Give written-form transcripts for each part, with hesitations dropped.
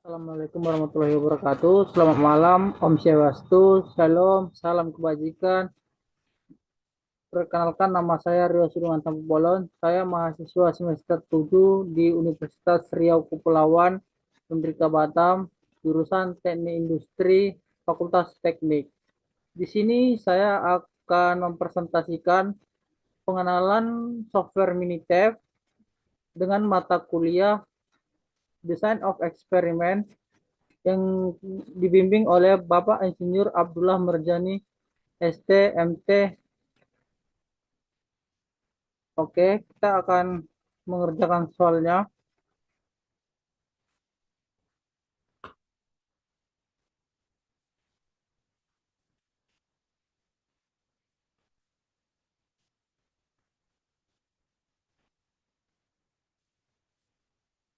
Assalamualaikum warahmatullahi wabarakatuh. Selamat malam, Om Swastiastu, Shalom, salam kebajikan. Perkenalkan, nama saya Rio Sudirman Bolon. Saya mahasiswa semester 7 di Universitas Riau Kepulauan, Merdeka Batam, jurusan Teknik Industri, Fakultas Teknik. Di sini saya akan mempresentasikan pengenalan software Minitab dengan mata kuliah Design of Experiment yang dibimbing oleh Bapak Insinyur Abdullah Merjani ST MT. Oke, kita akan mengerjakan soalnya.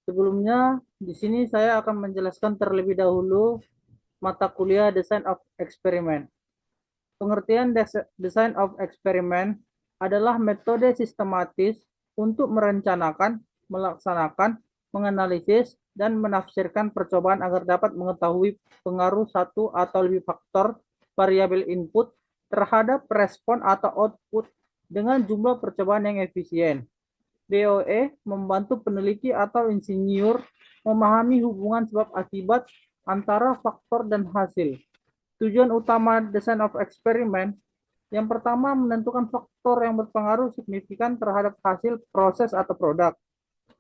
Sebelumnya, di sini saya akan menjelaskan terlebih dahulu mata kuliah Design of Experiment. Pengertian Design of Experiment adalah metode sistematis untuk merencanakan, melaksanakan, menganalisis, dan menafsirkan percobaan agar dapat mengetahui pengaruh satu atau lebih faktor variabel input terhadap respon atau output dengan jumlah percobaan yang efisien. DOE membantu peneliti atau insinyur memahami hubungan sebab akibat antara faktor dan hasil. Tujuan utama design of experiment yang pertama menentukan faktor yang berpengaruh signifikan terhadap hasil proses atau produk.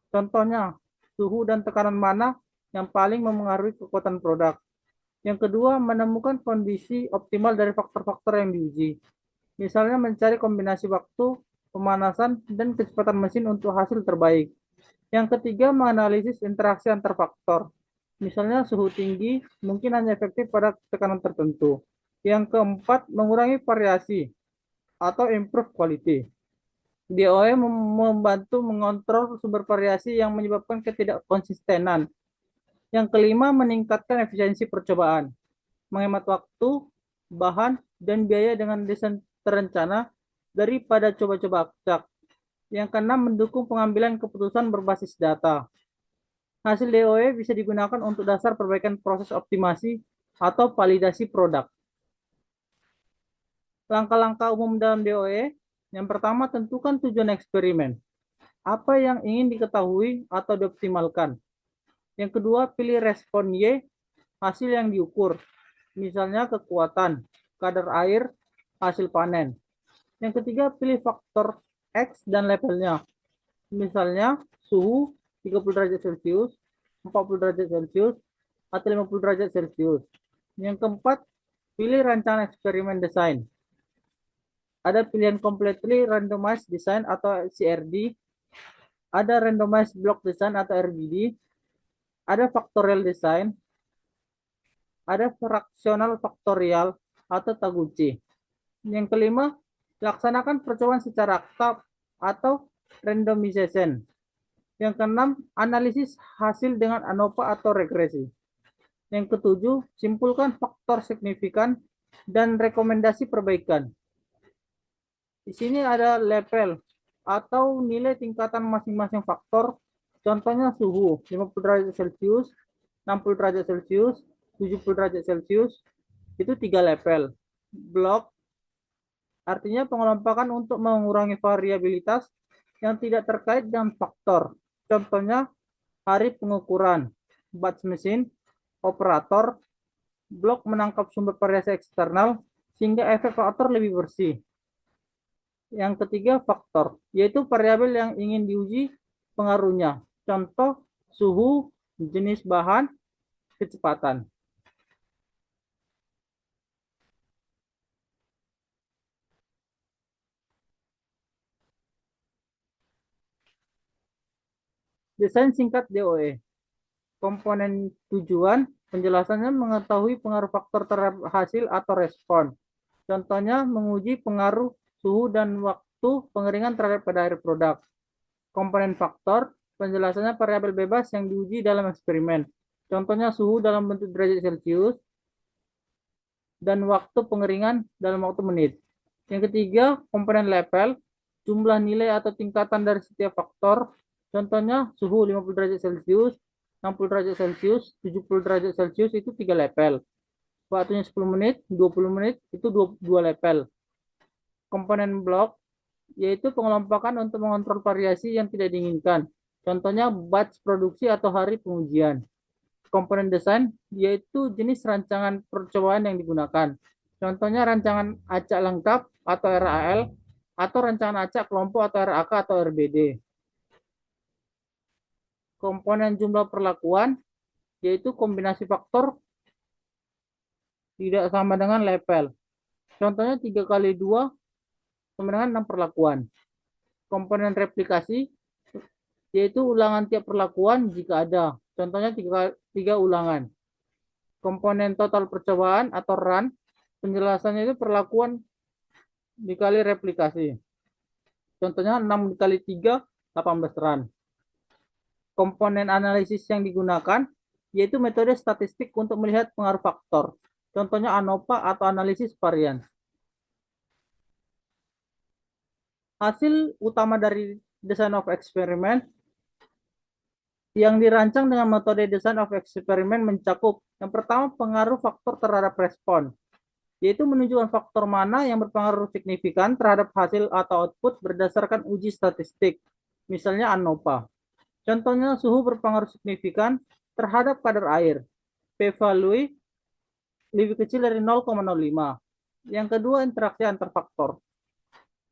Contohnya, suhu dan tekanan mana yang paling memengaruhi kekuatan produk. Yang kedua, menemukan kondisi optimal dari faktor-faktor yang diuji. Misalnya mencari kombinasi waktu, pemanasan, dan kecepatan mesin untuk hasil terbaik. Yang ketiga, menganalisis interaksi antar faktor. Misalnya suhu tinggi mungkin hanya efektif pada tekanan tertentu. Yang keempat, mengurangi variasi atau improve quality. DOE membantu mengontrol sumber variasi yang menyebabkan ketidakkonsistenan. Yang kelima, meningkatkan efisiensi percobaan, menghemat waktu, bahan, dan biaya dengan desain terencana daripada coba-coba acak. Yang keenam, mendukung pengambilan keputusan berbasis data. Hasil DOE bisa digunakan untuk dasar perbaikan proses optimasi atau validasi produk. Langkah-langkah umum dalam DOE, yang pertama tentukan tujuan eksperimen. Apa yang ingin diketahui atau dioptimalkan. Yang kedua, pilih respon Y, hasil yang diukur. Misalnya kekuatan, kadar air, hasil panen. Yang ketiga, pilih faktor X dan labelnya. Misalnya suhu 30 derajat Celcius, 40 derajat Celcius, atau 50 derajat Celcius. Yang keempat, pilih rancangan eksperimen desain. Ada pilihan completely randomized design atau CRD, ada randomized block design atau RBD, ada factorial design, ada fraksional faktorial atau Taguchi. Yang kelima, laksanakan percobaan secara aktif atau randomization. Yang keenam, analisis hasil dengan ANOVA atau regresi. Yang ketujuh, simpulkan faktor signifikan dan rekomendasi perbaikan. Di sini ada level atau nilai tingkatan masing-masing faktor. Contohnya suhu 50 derajat Celcius, 60 derajat Celcius, 70 derajat Celcius. Itu 3 level. Blok artinya pengelompokan untuk mengurangi variabilitas yang tidak terkait dengan faktor. Contohnya hari pengukuran, batch mesin, operator, blok menangkap sumber variasi eksternal sehingga efek faktor lebih bersih. Yang ketiga faktor, yaitu variabel yang ingin diuji pengaruhnya. Contoh suhu, jenis bahan, kecepatan. Desain singkat DOE. Komponen tujuan, penjelasannya mengetahui pengaruh faktor terhadap hasil atau respon. Contohnya menguji pengaruh suhu dan waktu pengeringan terhadap pada akhir produk. Komponen faktor, penjelasannya variabel bebas yang diuji dalam eksperimen. Contohnya suhu dalam bentuk derajat Celcius dan waktu pengeringan dalam waktu menit. Yang ketiga, komponen level, jumlah nilai atau tingkatan dari setiap faktor. Contohnya suhu 50 derajat Celcius, 60 derajat Celcius, 70 derajat Celcius itu 3 level. Waktunya 10 menit, 20 menit itu 2 level. Komponen blok yaitu pengelompokan untuk mengontrol variasi yang tidak diinginkan. Contohnya batch produksi atau hari pengujian. Komponen desain yaitu jenis rancangan percobaan yang digunakan. Contohnya rancangan acak lengkap atau RAL atau rancangan acak kelompok atau RAK atau RBD. Komponen jumlah perlakuan yaitu kombinasi faktor tidak sama dengan level. Contohnya 3 kali 2 sama dengan 6 perlakuan. Komponen replikasi yaitu ulangan tiap perlakuan jika ada. Contohnya 3 ulangan. Komponen total percobaan atau run, penjelasannya itu perlakuan dikali replikasi. Contohnya 6 dikali 3, 18 run. Komponen analisis yang digunakan yaitu metode statistik untuk melihat pengaruh faktor. Contohnya ANOVA atau analisis varian. Hasil utama dari design of experiment yang dirancang dengan metode design of experiment mencakup yang pertama pengaruh faktor terhadap respon, yaitu menunjukkan faktor mana yang berpengaruh signifikan terhadap hasil atau output berdasarkan uji statistik, misalnya ANOVA. Contohnya suhu berpengaruh signifikan terhadap kadar air, p-value lebih kecil dari 0,05. Yang kedua, interaksi antar faktor,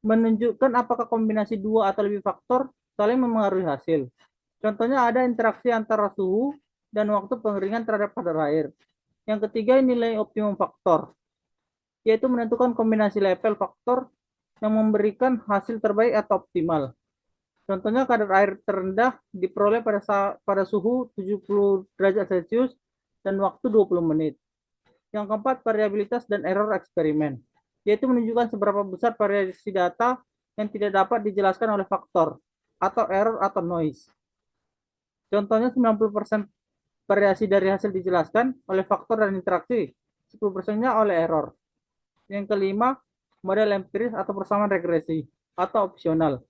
menunjukkan apakah kombinasi 2 atau lebih faktor saling memengaruhi hasil. Contohnya ada interaksi antara suhu dan waktu pengeringan terhadap kadar air. Yang ketiga, nilai optimum faktor, yaitu menentukan kombinasi level faktor yang memberikan hasil terbaik atau optimal. Contohnya kadar air terendah diperoleh pada suhu 70 derajat Celcius dan waktu 20 menit. Yang keempat, variabilitas dan error eksperimen, yaitu menunjukkan seberapa besar variasi data yang tidak dapat dijelaskan oleh faktor atau error atau noise. Contohnya 90% variasi dari hasil dijelaskan oleh faktor dan interaksi, 10%-nya oleh error. Yang kelima, model empiris atau persamaan regresi atau opsional,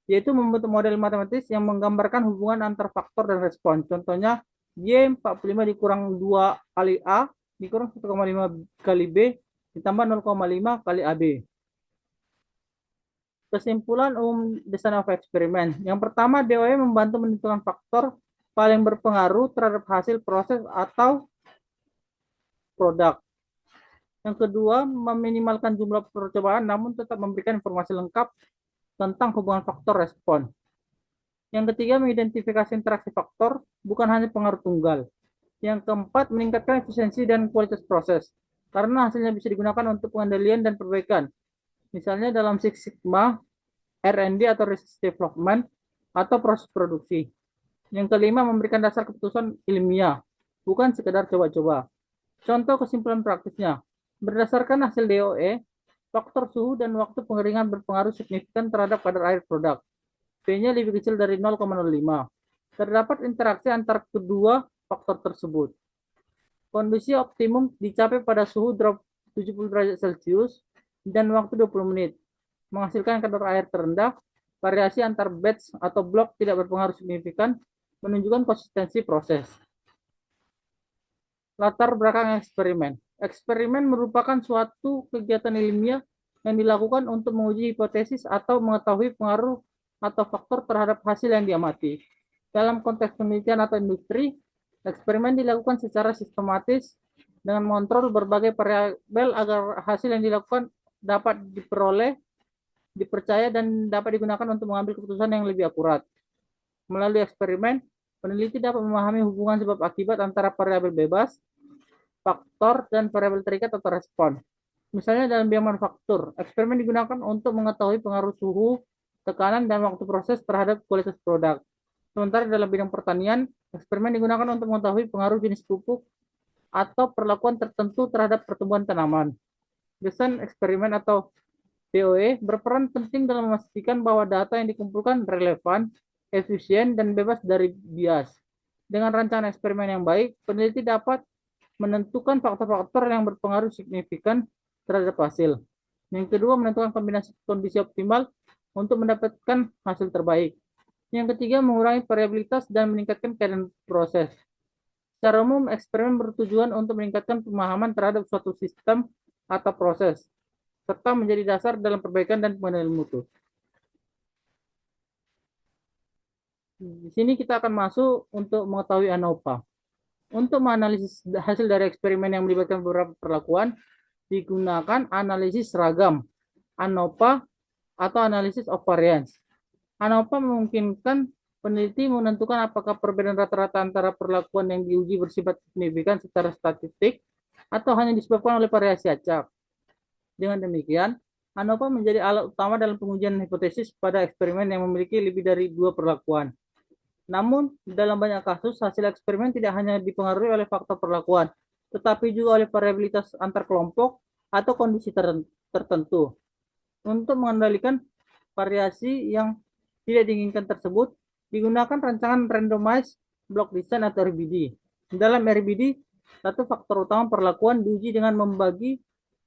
yaitu membentuk model matematis yang menggambarkan hubungan antar faktor dan respon. Contohnya, Y45 dikurang 2 kali A dikurang 1,5 kali B ditambah 0,5 kali AB. Kesimpulan umum design of experiment. Yang pertama, DOE membantu menentukan faktor paling berpengaruh terhadap hasil proses atau produk. Yang kedua, meminimalkan jumlah percobaan namun tetap memberikan informasi lengkap tentang hubungan faktor respon. Yang ketiga, mengidentifikasi interaksi faktor, bukan hanya pengaruh tunggal. Yang keempat, meningkatkan efisiensi dan kualitas proses, karena hasilnya bisa digunakan untuk pengendalian dan perbaikan. Misalnya dalam Six Sigma, R&D atau Research Development, atau proses produksi. Yang kelima, memberikan dasar keputusan ilmiah, bukan sekedar coba-coba. Contoh kesimpulan praktisnya, berdasarkan hasil DOE, faktor suhu dan waktu pengeringan berpengaruh signifikan terhadap kadar air produk. P-nya lebih kecil dari 0,05. Terdapat interaksi antar kedua faktor tersebut. Kondisi optimum dicapai pada suhu drop 70 derajat Celcius dan waktu 20 menit. Menghasilkan kadar air terendah, variasi antar batch atau blok tidak berpengaruh signifikan, menunjukkan konsistensi proses. Latar belakang eksperimen. Eksperimen merupakan suatu kegiatan ilmiah yang dilakukan untuk menguji hipotesis atau mengetahui pengaruh atau faktor terhadap hasil yang diamati. Dalam konteks penelitian atau industri, eksperimen dilakukan secara sistematis dengan mengontrol berbagai variabel agar hasil yang dilakukan dapat diperoleh, dipercaya, dan dapat digunakan untuk mengambil keputusan yang lebih akurat. Melalui eksperimen, peneliti dapat memahami hubungan sebab akibat antara variabel bebas, faktor, dan variabel terikat atau respon. Misalnya dalam biomanufaktur, eksperimen digunakan untuk mengetahui pengaruh suhu, tekanan, dan waktu proses terhadap kualitas produk. Sementara dalam bidang pertanian, eksperimen digunakan untuk mengetahui pengaruh jenis pupuk atau perlakuan tertentu terhadap pertumbuhan tanaman. Desain eksperimen atau DOE berperan penting dalam memastikan bahwa data yang dikumpulkan relevan, efisien, dan bebas dari bias. Dengan rancangan eksperimen yang baik, peneliti dapat menentukan faktor-faktor yang berpengaruh signifikan terhadap hasil. Yang kedua, menentukan kombinasi kondisi optimal untuk mendapatkan hasil terbaik. Yang ketiga, mengurangi variabilitas dan meningkatkan keadaan proses. Secara umum, eksperimen bertujuan untuk meningkatkan pemahaman terhadap suatu sistem atau proses, serta menjadi dasar dalam perbaikan dan pengendalian mutu. Di sini kita akan masuk untuk mengetahui ANOPA. Untuk menganalisis hasil dari eksperimen yang melibatkan beberapa perlakuan, digunakan analisis seragam, ANOPA, atau analisis of variance. ANOPA memungkinkan peneliti menentukan apakah perbedaan rata-rata antara perlakuan yang diuji bersifat signifikan secara statistik atau hanya disebabkan oleh variasi acak. Dengan demikian, ANOPA menjadi alat utama dalam pengujian hipotesis pada eksperimen yang memiliki lebih dari dua perlakuan. Namun, dalam banyak kasus, hasil eksperimen tidak hanya dipengaruhi oleh faktor perlakuan, tetapi juga oleh variabilitas antar kelompok atau kondisi tertentu. Untuk mengendalikan variasi yang tidak diinginkan tersebut, digunakan rancangan randomized block design atau RBD. Dalam RBD, satu faktor utama perlakuan diuji dengan membagi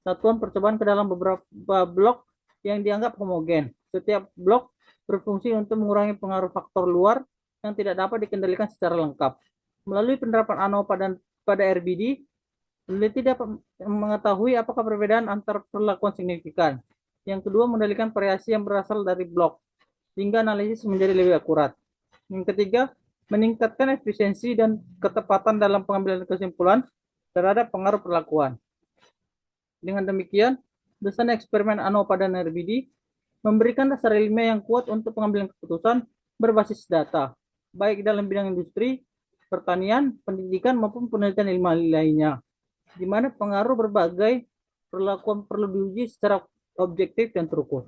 satuan percobaan ke dalam beberapa blok yang dianggap homogen. Setiap blok berfungsi untuk mengurangi pengaruh faktor luar yang tidak dapat dikendalikan secara lengkap. Melalui penerapan ANOVA dan pada RBD, peneliti dapat mengetahui apakah perbedaan antar perlakuan signifikan. Yang kedua, mengendalikan variasi yang berasal dari blok, sehingga analisis menjadi lebih akurat. Yang ketiga, meningkatkan efisiensi dan ketepatan dalam pengambilan kesimpulan terhadap pengaruh perlakuan. Dengan demikian, desain eksperimen ANOVA dan RBD memberikan dasar ilmiah yang kuat untuk pengambilan keputusan berbasis data, baik dalam bidang industri, pertanian, pendidikan, maupun penelitian ilmiah lainnya, di mana pengaruh berbagai perlakuan perlu diuji secara objektif dan terukur.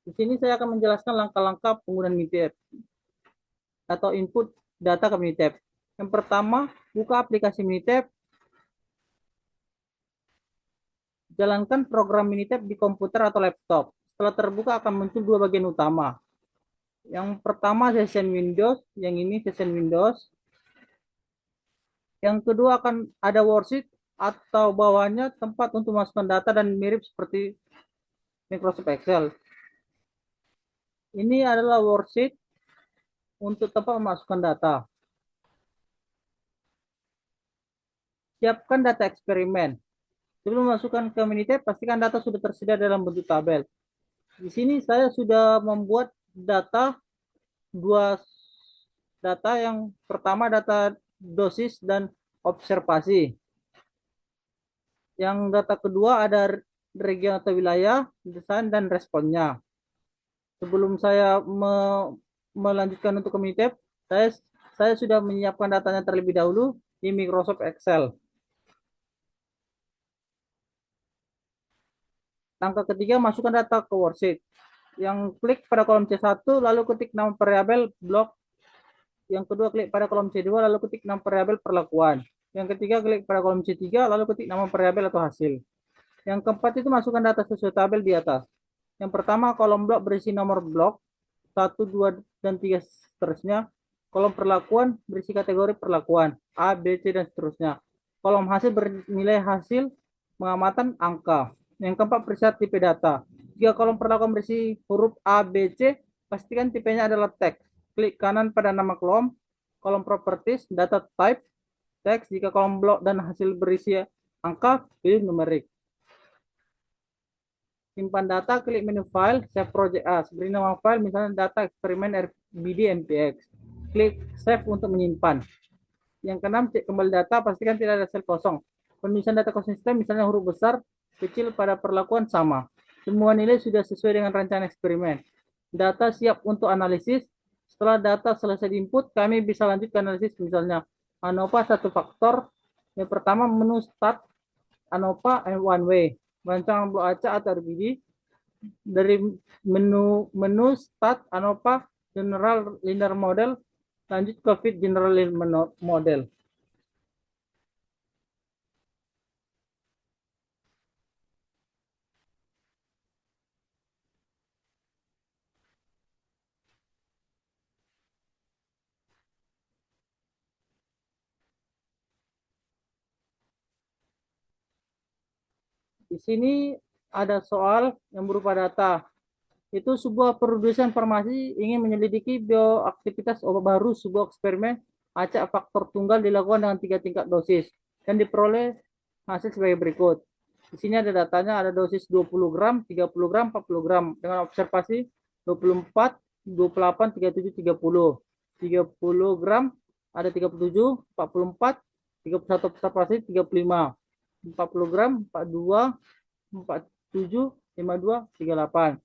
Di sini saya akan menjelaskan langkah-langkah penggunaan Minitab atau input data ke Minitab. Yang pertama, buka aplikasi Minitab, jalankan program Minitab di komputer atau laptop. Setelah terbuka akan muncul dua bagian utama. Yang pertama session Windows, yang ini session Windows. Yang kedua akan ada worksheet atau bawahnya tempat untuk masukkan data dan mirip seperti Microsoft Excel. Ini adalah worksheet untuk tempat memasukkan data. Siapkan data eksperimen. Sebelum masukkan ke Minitab, pastikan data sudah tersedia dalam bentuk tabel. Di sini saya sudah membuat dua data. Yang pertama data dosis dan observasi. Yang data kedua ada region atau wilayah, desain dan responnya. Sebelum saya melanjutkan untuk Minitab, saya sudah menyiapkan datanya terlebih dahulu di Microsoft Excel. Langkah ketiga, masukkan data ke worksheet. Yang klik pada kolom C1, lalu ketik nama variabel blok. Yang kedua, klik pada kolom C2, lalu ketik nama variabel perlakuan. Yang ketiga, klik pada kolom C3, lalu ketik nama variabel atau hasil. Yang keempat itu masukkan data sesuai tabel di atas. Yang pertama, kolom blok berisi nomor blok, 1, 2, dan 3 seterusnya. Kolom perlakuan berisi kategori perlakuan, A, B, C, dan seterusnya. Kolom hasil bernilai hasil pengamatan angka. Yang keempat, periksa tipe data. Jika kolom perlakuan berisi huruf A, B, C, pastikan tipenya adalah teks. Klik kanan pada nama kolom properties, data type, teks. Jika kolom blok dan hasil berisi angka, pilih numerik. Simpan data, klik menu file, save project as. Beri nama file, misalnya data eksperimen RBD MPX. Klik save untuk menyimpan. Yang keenam, cek kembali data, pastikan tidak ada sel kosong. Penulisan data konsisten, misalnya huruf besar, kecil pada perlakuan sama. Semua nilai sudah sesuai dengan rancangan eksperimen. Data siap untuk analisis. Setelah data selesai diinput, kami bisa lanjut ke analisis, misalnya ANOVA satu faktor. Yang pertama, menu start ANOVA one way. Rancangan blok acak atau RBD. Dari menu start ANOVA general linear model, lanjut ke fit general linear model. Di sini ada soal yang berupa data. Itu sebuah produsen farmasi ingin menyelidiki bioaktivitas obat baru. Sebuah eksperimen acak faktor tunggal dilakukan dengan 3 tingkat dosis dan diperoleh hasil sebagai berikut. Di sini ada datanya, ada dosis 20 gram, 30 gram, 40 gram dengan observasi 24, 28, 37, 30. 30 gram ada 37, 44, 31 observasi 35. 40 gram 42, 47, 52, 38.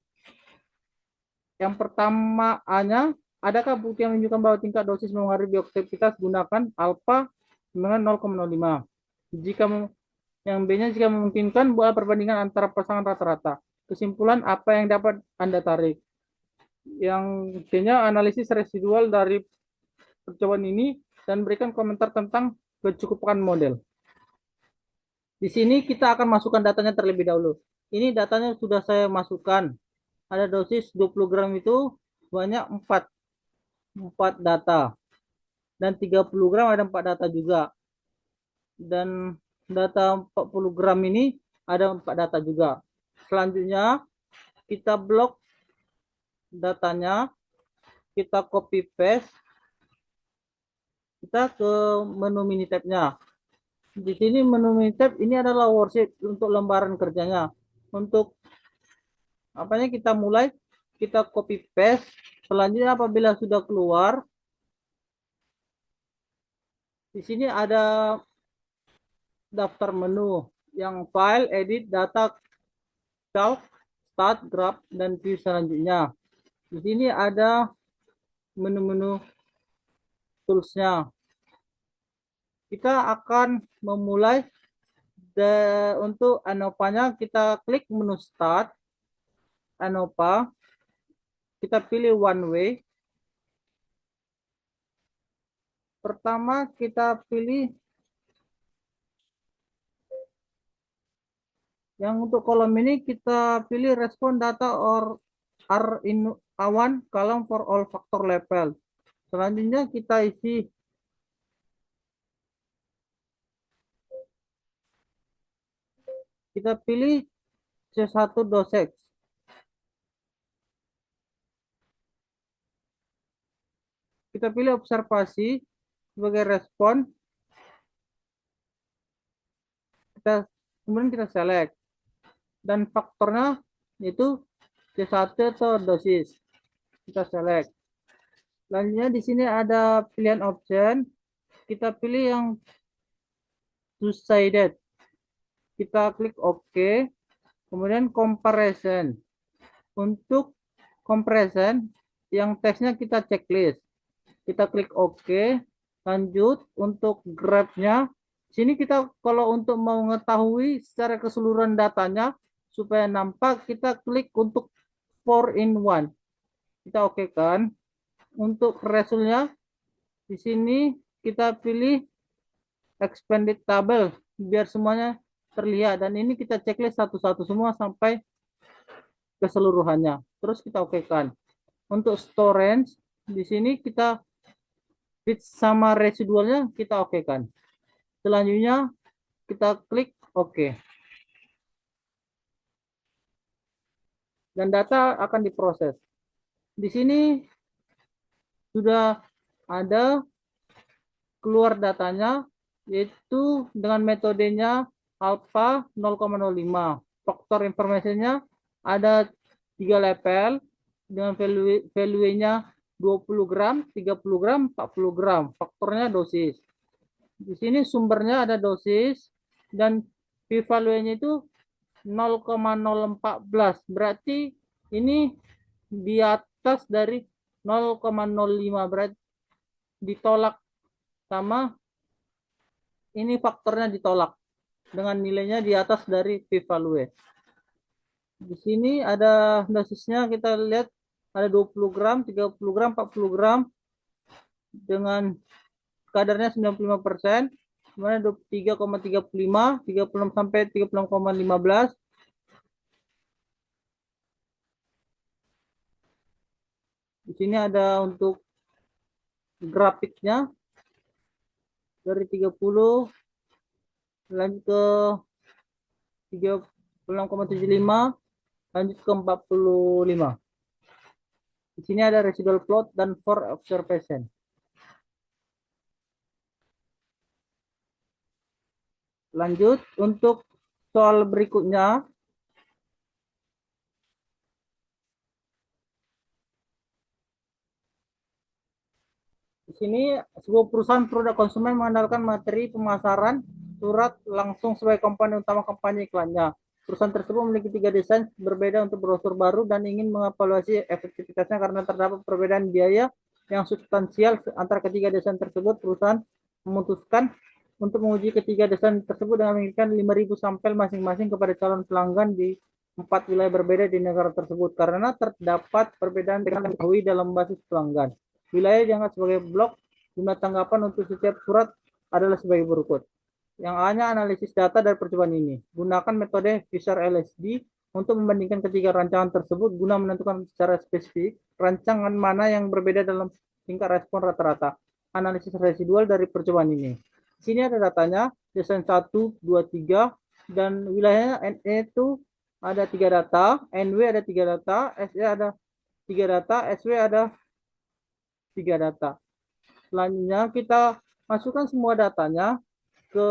Yang pertama A-nya, adakah bukti yang menunjukkan bahwa tingkat dosis mempengaruhi bioaktivitas gunakan alfa dengan 0,05. Jika yang B-nya, jika memungkinkan, buat perbandingan antara pasangan rata-rata. Kesimpulan apa yang dapat Anda tarik? Yang C-nya, analisis residual dari percobaan ini dan berikan komentar tentang kecukupan model. Di sini kita akan masukkan datanya terlebih dahulu. Ini datanya sudah saya masukkan. Ada dosis 20 gram itu banyak 4 data. Dan 30 gram ada 4 data juga. Dan data 40 gram ini ada 4 data juga. Selanjutnya kita blok datanya, kita copy paste, kita ke menu Minitab-nya. Di sini menu Minitab ini adalah worksheet untuk lembaran kerjanya. Untuk apanya kita mulai, kita copy paste. Selanjutnya apabila sudah keluar, di sini ada daftar menu yang file, edit, data, calc, start, graph, dan view selanjutnya. Di sini ada menu-menu toolsnya. Kita akan memulai untuk ANOVA-nya. Kita klik menu start, ANOVA, kita pilih one way. Pertama kita pilih yang untuk kolom ini, kita pilih respon data or are in A1 column for all factor level. Selanjutnya kita isi kita pilih C1 dosage. Kita pilih observasi sebagai respon. Kemudian kita select. Dan faktornya itu C1 atau dosis. Kita select. Selanjutnya di sini ada pilihan option. Kita pilih yang two-sided. Kita klik OK. Kemudian comparison. Untuk comparison, yang teksnya kita checklist. Kita klik OK. Lanjut untuk graph-nya. Sini kita kalau untuk mau mengetahui secara keseluruhan datanya supaya nampak, kita klik untuk 4-in-1. Kita oke kan. Untuk resultnya di sini kita pilih expanded table biar semuanya terlihat, dan ini kita checklist satu-satu semua sampai keseluruhannya. Terus kita oke kan. Untuk storage di sini kita fit sama residualnya kita oke kan. Selanjutnya kita klik oke. Dan data akan diproses. Di sini sudah ada keluar datanya, yaitu dengan metodenya alpha 0,05. Faktor informasinya ada 3 level dengan value-nya 20 gram, 30 gram, 40 gram. Faktornya dosis. Di sini sumbernya ada dosis dan p-value-nya itu 0,014. Berarti ini di atas dari 0,05, berarti ditolak sama ini, faktornya ditolak dengan nilainya di atas dari p-value. Di sini ada dosisnya, kita lihat ada 20 gram, 30 gram, 40 gram dengan kadarnya 95%. Kemudian 23,35, 36 sampai 36,15. Di sini ada untuk grafiknya dari 30 lanjut ke 36,75 lanjut ke 45. Di sini ada residual plot dan for observation. Lanjut untuk soal berikutnya. Di sini sebuah perusahaan produk konsumen mengandalkan materi pemasaran surat langsung sebagai komponen utama kampanye iklannya. Perusahaan tersebut memiliki 3 desain berbeda untuk brosur baru dan ingin mengevaluasi efektivitasnya karena terdapat perbedaan biaya yang substansial antara ketiga desain tersebut. Perusahaan memutuskan untuk menguji ketiga desain tersebut dengan mengirimkan 5.000 sampel masing-masing kepada calon pelanggan di 4 wilayah berbeda di negara tersebut karena terdapat perbedaan dengan diketahui dalam basis pelanggan. Wilayah dianggap sebagai blok. Jumlah tanggapan untuk setiap surat adalah sebagai berikut. Yang A-nya analisis data dari percobaan ini. Gunakan metode Fisher LSD untuk membandingkan ketiga rancangan tersebut guna menentukan secara spesifik rancangan mana yang berbeda dalam tingkat respon rata-rata. Analisis residual dari percobaan ini. Di sini ada datanya, desain 1, 2, 3, dan wilayahnya NE itu ada 3 data, NW ada 3 data, SE ada 3 data, SW ada 3 data. Selanjutnya kita masukkan semua datanya ke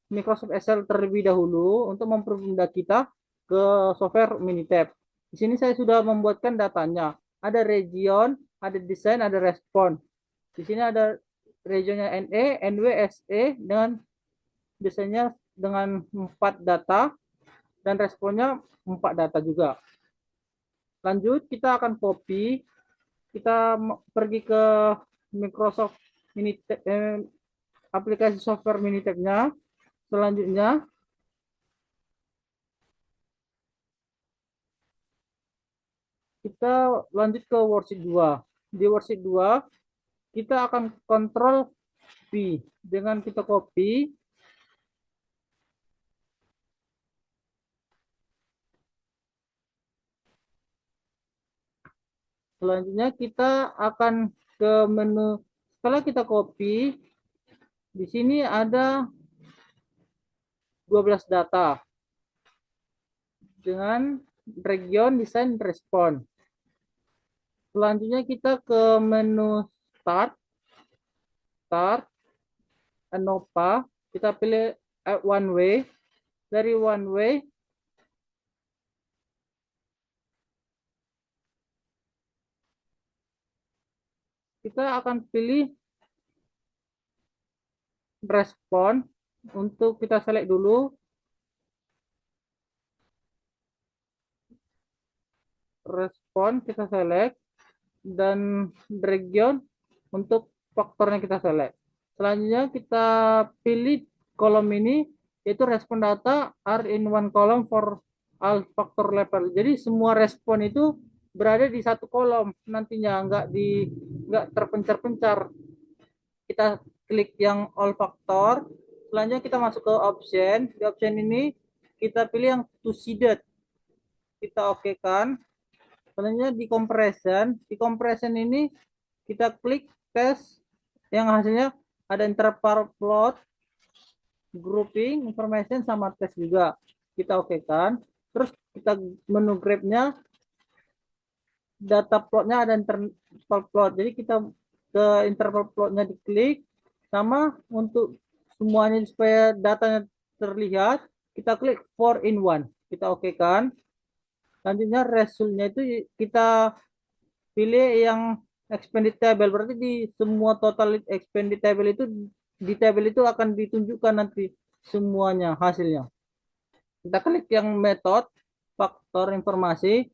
Microsoft Excel terlebih dahulu untuk mempermudah kita ke software Minitab. Di sini saya sudah membuatkan datanya. Ada region, ada desain, ada respon. Di sini ada regionnya NE, NW, SE dengan desainnya dengan 4 data dan responnya 4 data juga. Lanjut kita akan copy, kita pergi ke Microsoft Minitab, aplikasi software Minitab-nya. Selanjutnya kita lanjut ke worksheet 2. Di worksheet 2 kita akan kontrol V dengan kita copy. Selanjutnya kita akan ke menu. Setelah kita copy, di sini ada 12 data dengan region, desain, respon. Selanjutnya kita ke menu start, ANOVA, kita pilih one way. Dari one way kita akan pilih respon. Untuk kita select dulu respon, kita select, dan region untuk faktornya kita select. Selanjutnya kita pilih kolom ini, yaitu respon data are in one column for all factor level. Jadi semua respon itu berada di satu kolom nantinya, nggak terpencar-pencar. Kita klik yang all factor. Selanjutnya kita masuk ke option. Di option ini kita pilih yang two seeded. Kita oke kan. Selanjutnya di compression. Di compression ini kita klik tes yang hasilnya ada interval plot, grouping, information, sama tes juga. Kita oke kan. Terus kita menu graph-nya, data plotnya ada interval plot. Jadi kita ke interval plotnya diklik. Sama untuk semuanya supaya datanya terlihat, kita klik 4 in 1. Kita oke kan. Selanjutnya resultnya itu kita pilih yang expanded table. Berarti di semua total expanded table itu, di table itu akan ditunjukkan nanti semuanya hasilnya. Kita klik yang metode faktor informasi,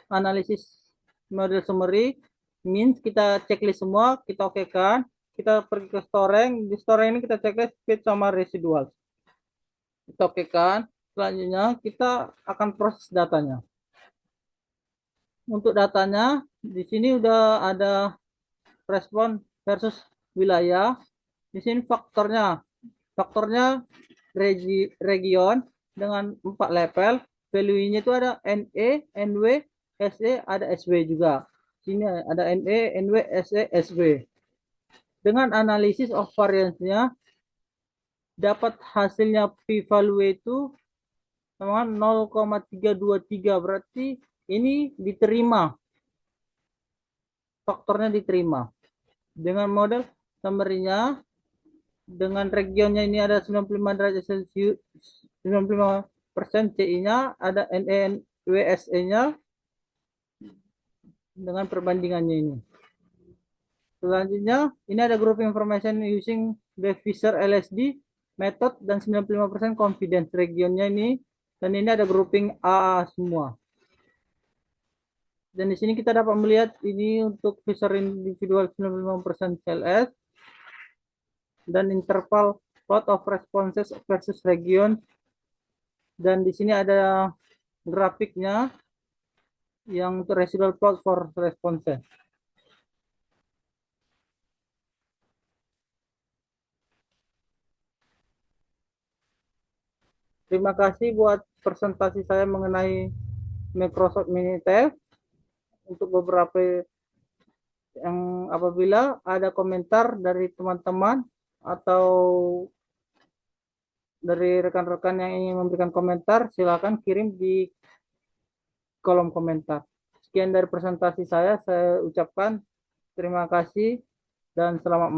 analisis model summary, means kita checklist semua, kita oke kan. Kita pergi ke storing. Di storing ini kita checklist speed sama residual. Kita oke kan. Selanjutnya kita akan proses datanya. Untuk datanya di sini udah ada respon versus wilayah. Di sini faktornya region dengan 4 level. Value-nya itu ada NE, NW, SE, ada SW juga. Sini ada NE, NW, SE, SW. Dengan analisis of variance-nya dapat hasilnya p-value itu 0,323, berarti ini diterima faktornya diterima. Dengan model summary-nya, dengan regionnya ini ada 95 derajat Celcius, 95% CI-nya, ada NENWSE-nya dengan perbandingannya ini. Selanjutnya, ini ada group information using the Fisher LSD method dan 95% confidence regionnya ini, dan ini ada grouping AA semua. Dan di sini kita dapat melihat ini untuk Fisher individual 95% CLS dan interval plot of responses versus region. Dan di sini ada grafiknya yang untuk residual plot for responses. Terima kasih buat presentasi saya mengenai Microsoft Minitab. Untuk beberapa yang apabila ada komentar dari teman-teman atau dari rekan-rekan yang ingin memberikan komentar, silakan kirim di kolom komentar. Sekian dari presentasi saya ucapkan terima kasih dan selamat